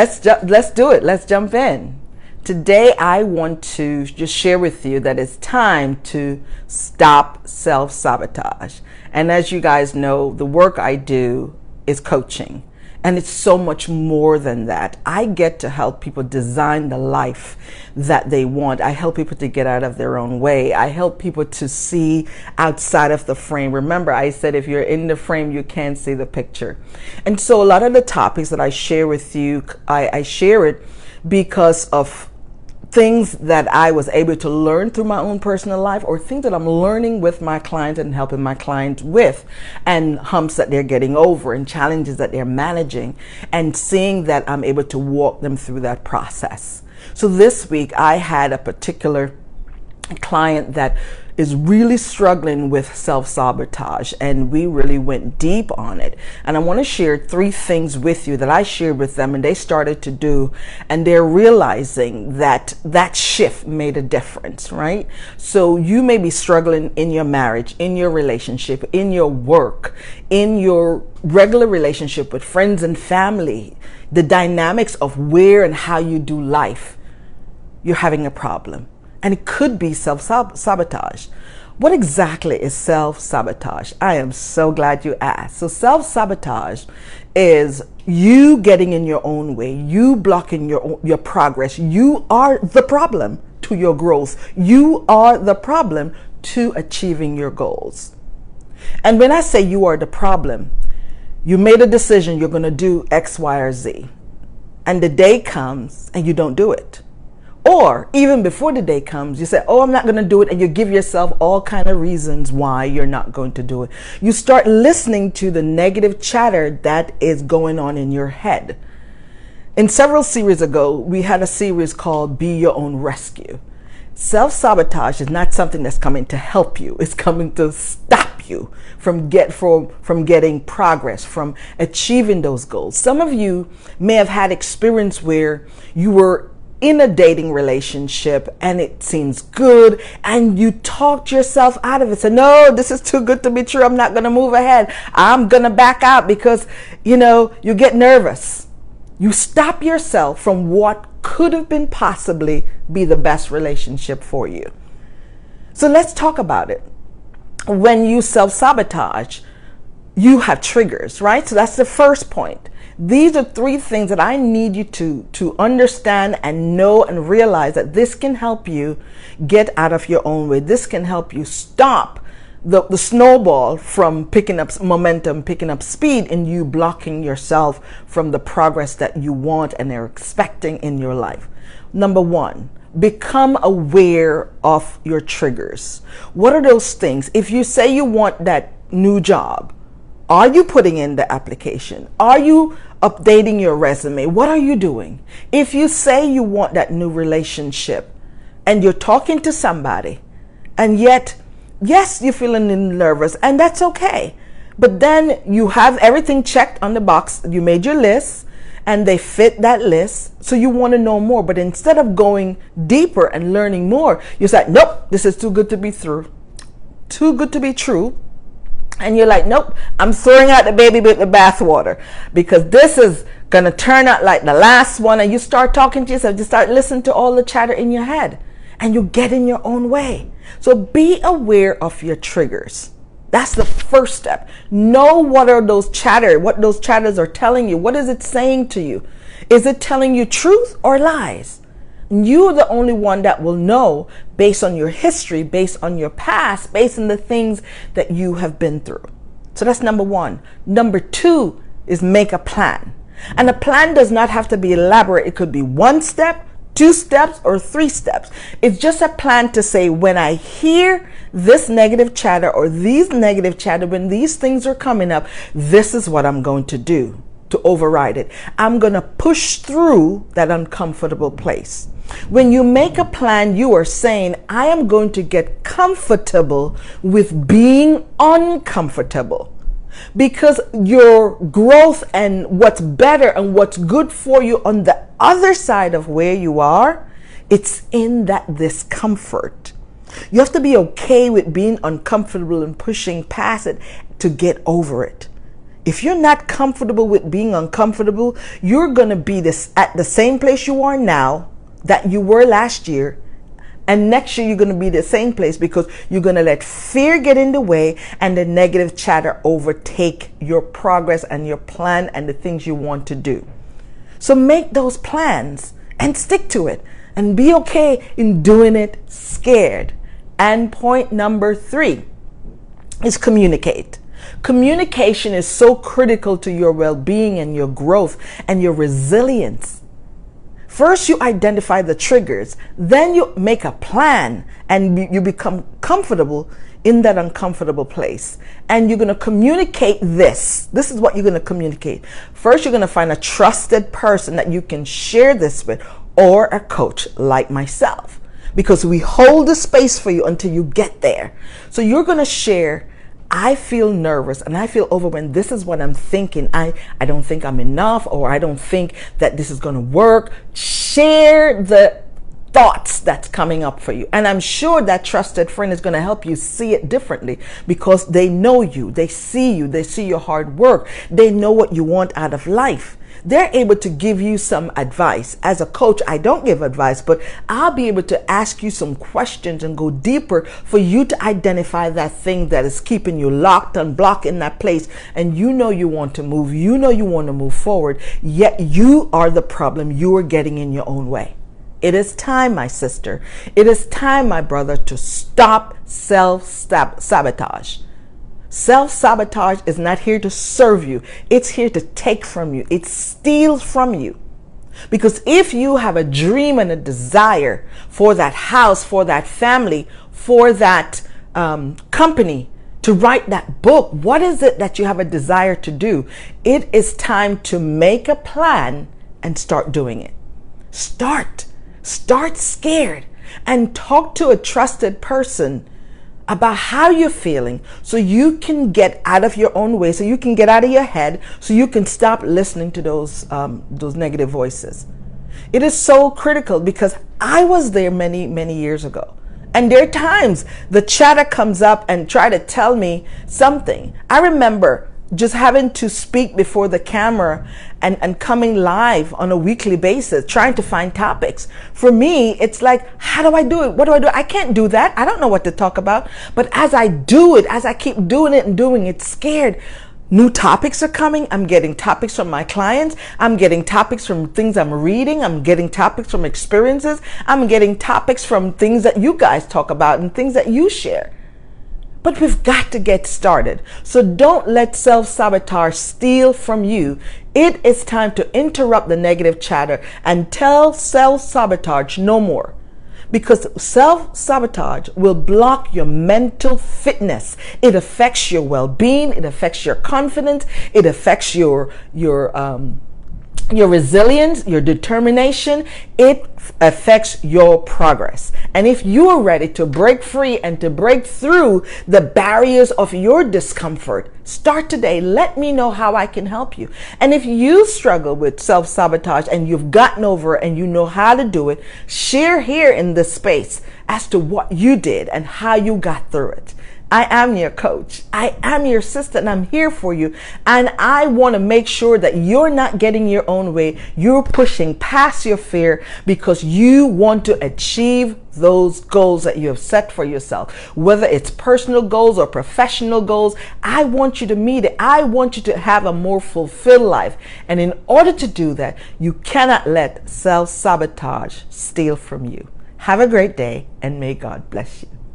Let's do it. Let's jump in. Today, I want to just share with you that it's time to stop self-sabotage. And as you guys know, the work I do is coaching. And it's so much more than that. I get to help people design the life that they want. I help people to get out of their own way. I help people to see outside of the frame. Remember, I said if you're in the frame, you can't see the picture. And so a lot of the topics that I share with you, I share it because of things that I was able to learn through my own personal life, or things that I'm learning with my clients and helping my clients with, and humps that they're getting over and challenges that they're managing, and seeing that I'm able to walk them through that process. So this week I had a particular client that is really struggling with self-sabotage, and we really went deep on it. And I want to share 3 things with you that I shared with them and they started to do, and they're realizing that that shift made a difference, right? So you may be struggling in your marriage, in your relationship, in your work, in your regular relationship with friends and family, the dynamics of where and how you do life. You're having a problem. And it could be self-sabotage. What exactly is self-sabotage? I am so glad you asked. So self-sabotage is you getting in your own way, you blocking your progress. You are the problem to your growth. You are the problem to achieving your goals. And when I say you are the problem, you made a decision you're going to do X, Y, or Z. And the day comes and you don't do it. Or even before the day comes, you say, oh, I'm not going to do it. And you give yourself all kind of reasons why you're not going to do it. You start listening to the negative chatter that is going on in your head. In several series ago, we had a series called Be Your Own Rescue. Self-sabotage is not something that's coming to help you. It's coming to stop you from getting progress, from achieving those goals. Some of you may have had experience where you were in a dating relationship and it seems good and you talked yourself out of it. So no, this is too good to be true. I'm not going to move ahead. I'm going to back out because, you get nervous. You stop yourself from what could have been possibly be the best relationship for you. So let's talk about it. When you self-sabotage, you have triggers, right? So that's the first point. These are 3 things that I need you to understand and know and realize that this can help you get out of your own way. This can help you stop the snowball from picking up momentum, picking up speed, and you blocking yourself from the progress that you want and are expecting in your life. Number 1, become aware of your triggers. What are those things? If you say you want that new job, are you putting in the application? Are you updating your resume? What are you doing? If you say you want that new relationship and you're talking to somebody and yet, yes, you're feeling nervous and that's okay. But then you have everything checked on the box. You made your list and they fit that list. So you want to know more. But instead of going deeper and learning more, you say, nope, this is too good to be true. Too good to be true. And you're like, nope, I'm throwing out the baby with the bathwater because this is going to turn out like the last one. And you start talking to yourself, you start listening to all the chatter in your head and you get in your own way. So be aware of your triggers. That's the first step. Know what those chatters are telling you. What is it saying to you? Is it telling you truth or lies? You're the only one that will know based on your history, based on your past, based on the things that you have been through. So that's number 1. Number 2 is make a plan. And a plan does not have to be elaborate. It could be 1 step, 2 steps, or 3 steps. It's just a plan to say, when I hear this negative chatter or these negative chatter, when these things are coming up, this is what I'm going to do to override it. I'm going to push through that uncomfortable place. When you make a plan, you are saying, I am going to get comfortable with being uncomfortable. Because your growth and what's better and what's good for you on the other side of where you are, it's in that discomfort. You have to be okay with being uncomfortable and pushing past it to get over it. If you're not comfortable with being uncomfortable, you're going to be at the same place you are now that you were last year. And next year, you're going to be the same place because you're going to let fear get in the way and the negative chatter overtake your progress and your plan and the things you want to do. So make those plans and stick to it and be okay in doing it scared. And point number 3 is communicate. Communication is so critical to your well-being and your growth and your resilience. First, you identify the triggers, then you make a plan and you become comfortable in that uncomfortable place. And you're going to communicate this. This is what you're going to communicate. First, you're going to find a trusted person that you can share this with, or a coach like myself, because we hold the space for you until you get there. So you're going to share, I feel nervous and I feel overwhelmed. This is what I'm thinking. I don't think I'm enough, or I don't think that this is going to work. Share the thoughts that's coming up for you. And I'm sure that trusted friend is going to help you see it differently because they know you, they see your hard work. They know what you want out of life. They're able to give you some advice. As a coach, I don't give advice, but I'll be able to ask you some questions and go deeper for you to identify that thing that is keeping you locked and blocked in that place. And you know you want to move, you know you want to move forward, yet you are the problem. You are getting in your own way. It is time, my sister. It is time, my brother, to stop self-sabotage. Self-sabotage is not here to serve you. It's here to take from you. It steals from you. Because if you have a dream and a desire for that house, for that family, for that company, to write that book, what is it that you have a desire to do? It is time to make a plan and start doing it. Start scared and talk to a trusted person about how you're feeling so you can get out of your own way, so you can get out of your head, so you can stop listening to those negative voices. It is so critical because I was there many, many years ago. And there are times the chatter comes up and try to tell me something. I remember just having to speak before the camera and coming live on a weekly basis, trying to find topics. For me, it's like, how do I do it? What do I do? I can't do that. I don't know what to talk about. But as I do it, as I keep doing it and doing it scared, new topics are coming. I'm getting topics from my clients. I'm getting topics from things I'm reading. I'm getting topics from experiences. I'm getting topics from things that you guys talk about and things that you share. But we've got to get started. So don't let self-sabotage steal from you. It is time to interrupt the negative chatter and tell self-sabotage no more. Because self-sabotage will block your mental fitness. It affects your well-being. It affects your confidence. It affects your resilience, your determination. It affects your progress. And if you are ready to break free and to break through the barriers of your discomfort, start today. Let me know how I can help you. And if you struggle with self-sabotage and you've gotten over it and you know how to do it, share here in this space as to what you did and how you got through it. I am your coach. I am your sister, and I'm here for you. And I want to make sure that you're not getting your own way. You're pushing past your fear because you want to achieve those goals that you have set for yourself. Whether it's personal goals or professional goals, I want you to meet it. I want you to have a more fulfilled life. And in order to do that, you cannot let self-sabotage steal from you. Have a great day, and may God bless you.